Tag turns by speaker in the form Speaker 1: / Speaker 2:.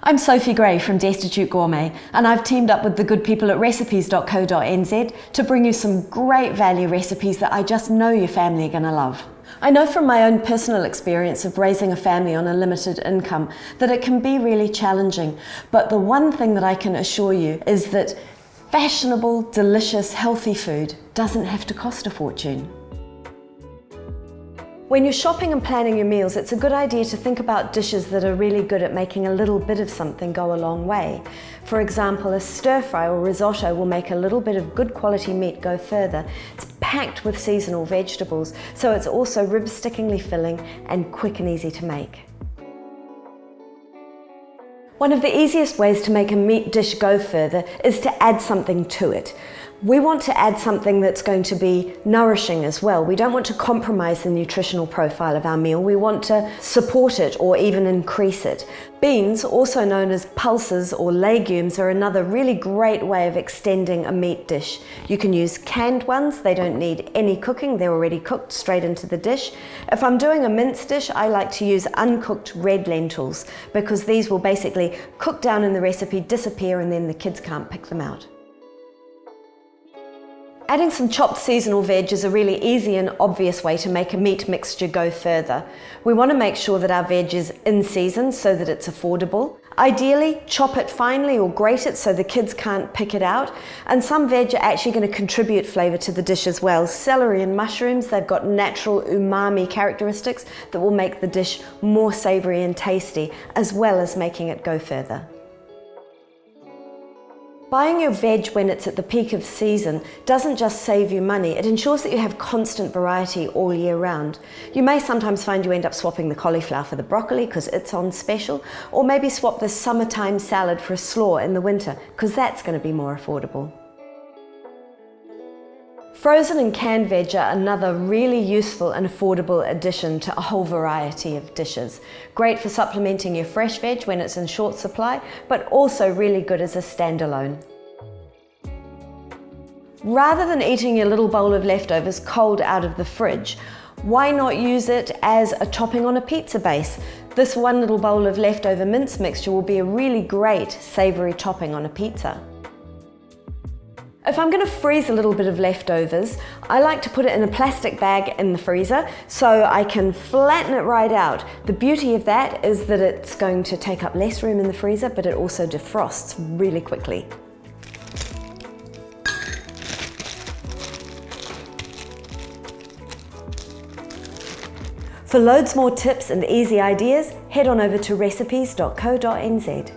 Speaker 1: I'm Sophie Gray from Destitute Gourmet, and I've teamed up with the good people at recipes.co.nz to bring you some great value recipes that I just know your family are going to love. I know from my own personal experience of raising a family on a limited income that it can be really challenging, but the one thing that I can assure you is that fashionable, delicious, healthy food doesn't have to cost a fortune. When you're shopping and planning your meals, it's a good idea to think about dishes that are really good at making a little bit of something go a long way. For example, a stir fry or risotto will make a little bit of good quality meat go further. It's packed with seasonal vegetables, so it's also rib-stickingly filling and quick and easy to make. One of the easiest ways to make a meat dish go further is to add something to it. We want to add something that's going to be nourishing as well. We don't want to compromise the nutritional profile of our meal. We want to support it or even increase it. Beans, also known as pulses or legumes, are another really great way of extending a meat dish. You can use canned ones. They don't need any cooking. They're already cooked straight into the dish. If I'm doing a mince dish, I like to use uncooked red lentils because these will basically cook down in the recipe, disappear, and then the kids can't pick them out. Adding some chopped seasonal veg is a really easy and obvious way to make a meat mixture go further. We want to make sure that our veg is in season so that it's affordable. Ideally, chop it finely or grate it so the kids can't pick it out. And some veg are actually going to contribute flavour to the dish as well. Celery and mushrooms, they've got natural umami characteristics that will make the dish more savoury and tasty, as well as making it go further. Buying your veg when it's at the peak of season doesn't just save you money, it ensures that you have constant variety all year round. You may sometimes find you end up swapping the cauliflower for the broccoli because it's on special, or maybe swap the summertime salad for a slaw in the winter because that's going to be more affordable. Frozen and canned veg are another really useful and affordable addition to a whole variety of dishes. Great for supplementing your fresh veg when it's in short supply, but also really good as a standalone. Rather than eating your little bowl of leftovers cold out of the fridge, why not use it as a topping on a pizza base? This one little bowl of leftover mince mixture will be a really great savoury topping on a pizza. If I'm going to freeze a little bit of leftovers, I like to put it in a plastic bag in the freezer so I can flatten it right out. The beauty of that is that it's going to take up less room in the freezer, but it also defrosts really quickly. For loads more tips and easy ideas, head on over to recipes.co.nz.